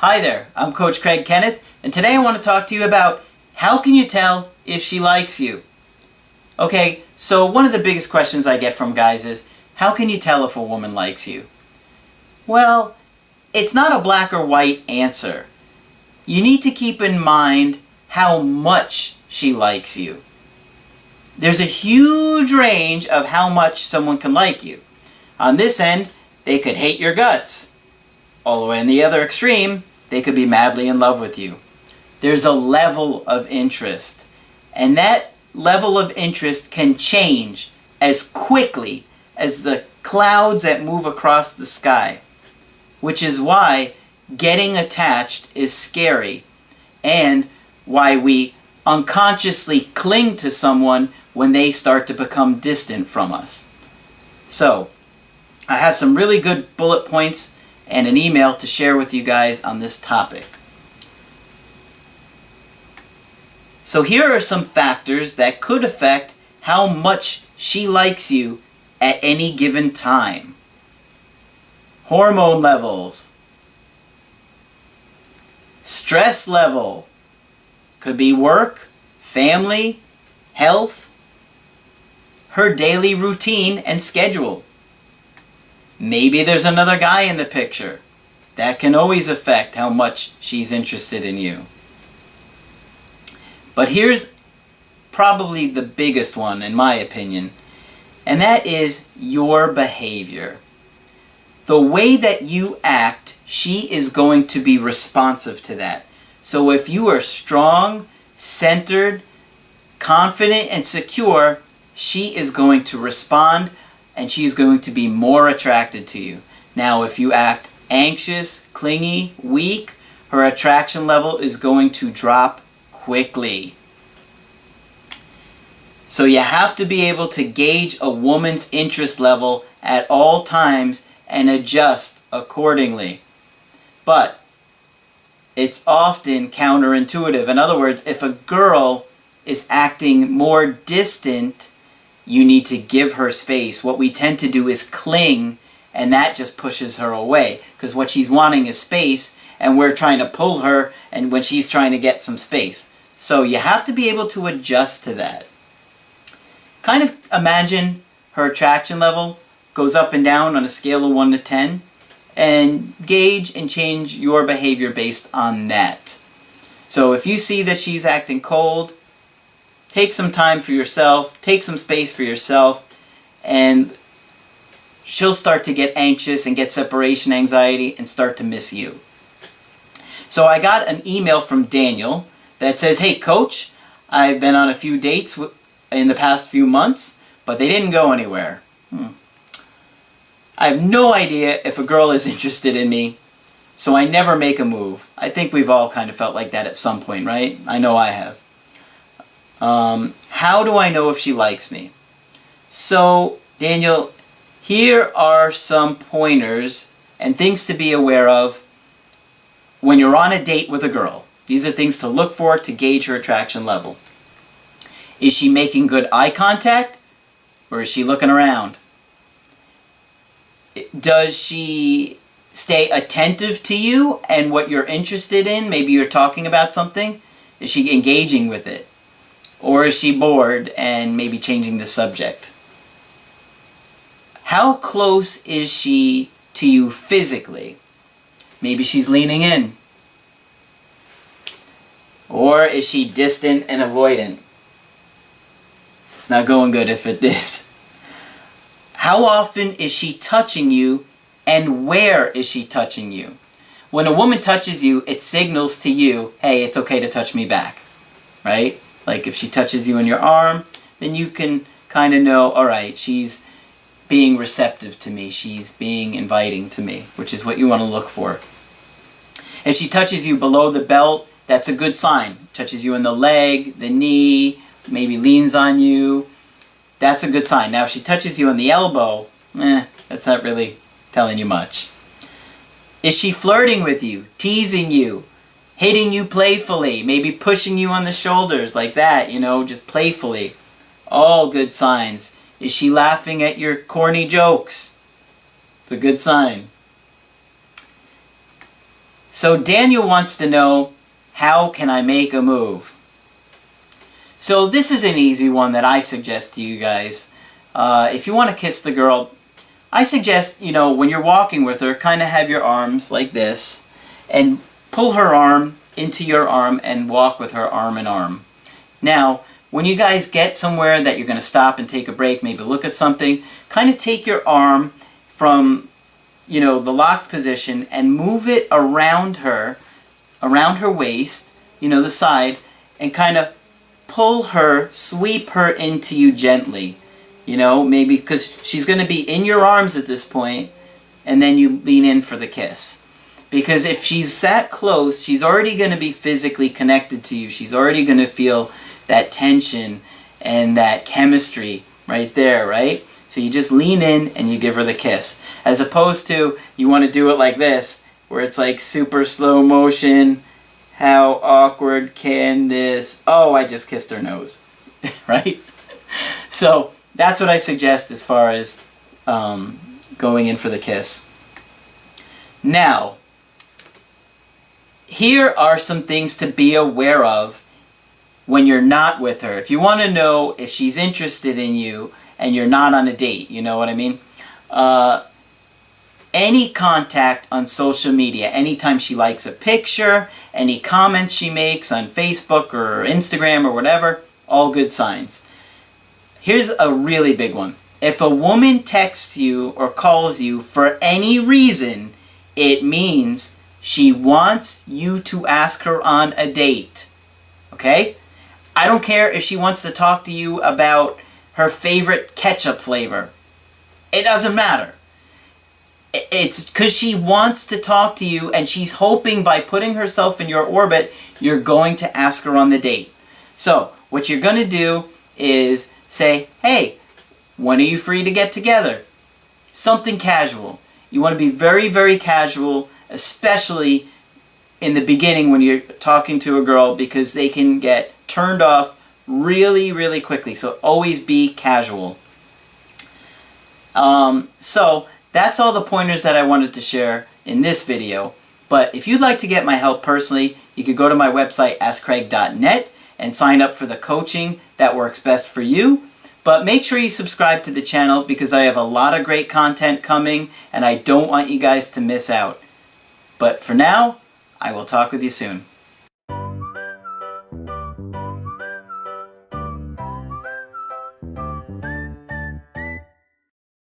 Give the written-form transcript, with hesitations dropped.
Hi there, I'm Coach Kenneth, and today I want to talk to you about how can you tell if she likes you? Okay, so one of the biggest questions I get from guys is, how can you tell if a woman likes you? Well, it's not a black or white answer. You need to keep in mind how much she likes you. There's a huge range of how much someone can like you. On this end, they could hate your guts. All the way in the other extreme, they could be madly in love with you. There's a level of interest, and that level of interest can change as quickly as the clouds that move across the sky, which is why getting attached is scary and why we unconsciously cling to someone when they start to become distant from us. So, I have some really good bullet points and an email to share with you guys on this topic. So here are some factors that could affect how much she likes you at any given time. Hormone levels. Stress level. Could be work, family, health. Her daily routine and schedule. Maybe there's another guy in the picture. That can always affect how much she's interested in you. But here's probably the biggest one, in my opinion, and that is your behavior. The way that you act, she is going to be responsive to that. So if you are strong, centered, confident, and secure, she is going to respond and she's going to be more attracted to you. Now, if you act anxious, clingy, weak, her attraction level is going to drop quickly. So you have to be able to gauge a woman's interest level at all times and adjust accordingly. But it's often counterintuitive. In other words, if a girl is acting more distant, you need to give her space. What we tend to do is cling, and that just pushes her away. Because what she's wanting is space, and we're trying to pull her, and when she's trying to get some space. So you have to be able to adjust to that. Kind of imagine her attraction level goes up and down on a scale of 1 to 10, and gauge and change your behavior based on that. So if you see that she's acting cold, take some time for yourself, take some space for yourself, and she'll start to get anxious and get separation anxiety and start to miss you. So I got an email from Daniel that says, "Hey coach, I've been on a few dates in the past few months, but they didn't go anywhere. I have no idea if a girl is interested in me, so I never make a move." I think we've all kind of felt like that at some point, right? I know I have. How do I know if she likes me? So, Daniel, here are some pointers and things to be aware of when you're on a date with a girl. These are things to look for to gauge her attraction level. Is she making good eye contact, or is she looking around? Does she stay attentive to you and what you're interested in? Maybe you're talking about something. Is she engaging with it? Or is she bored and maybe changing the subject? How close is she to you physically? Maybe she's leaning in. Or is she distant and avoidant? It's not going good if it is. How often is she touching you, and where is she touching you? When a woman touches you, it signals to you, hey, it's okay to touch me back, right? Like if she touches you in your arm, then you can kind of know, all right, she's being receptive to me. She's being inviting to me, which is what you want to look for. If she touches you below the belt, that's a good sign. Touches you in the leg, the knee, maybe leans on you. That's a good sign. Now, if she touches you on the elbow, that's not really telling you much. Is she flirting with you, teasing you, hitting you playfully, maybe pushing you on the shoulders like that, just playfully? All good signs. Is she laughing at your corny jokes? It's a good sign. So Daniel wants to know, how can I make a move? So this is an easy one that I suggest to you guys. If you want to kiss the girl, I suggest, when you're walking with her, kind of have your arms like this and pull her arm into your arm and walk with her arm in arm. Now, when you guys get somewhere that you're going to stop and take a break, maybe look at something, kind of take your arm from, the locked position and move it around her waist, the side, and kind of pull her, sweep her into you gently. Maybe because she's going to be in your arms at this point, and then you lean in for the kiss. Because if she's sat close, she's already going to be physically connected to you. She's already going to feel that tension and that chemistry right there, right? So you just lean in and you give her the kiss. As opposed to, you want to do it like this, where it's like super slow motion. How awkward can this? Oh, I just kissed her nose, right? So that's what I suggest as far as going in for the kiss. Now, here are some things to be aware of when you're not with her. If you want to know if she's interested in you and you're not on a date, you know what I mean? Any contact on social media, anytime she likes a picture, any comments she makes on Facebook or Instagram or whatever, all good signs. Here's a really big one. If a woman texts you or calls you for any reason, it means she wants you to ask her on a date. Okay? I don't care if she wants to talk to you about her favorite ketchup flavor. It doesn't matter. It's because she wants to talk to you, and she's hoping by putting herself in your orbit, you're going to ask her on the date. So, what you're going to do is say, hey, when are you free to get together? Something casual. You want to be very, very casual, especially in the beginning when you're talking to a girl, because they can get turned off really, really quickly. So always be casual. So that's all the pointers that I wanted to share in this video. But if you'd like to get my help personally, you could go to my website, askcraig.net, and sign up for the coaching that works best for you. But make sure you subscribe to the channel, because I have a lot of great content coming and I don't want you guys to miss out. But for now, I will talk with you soon.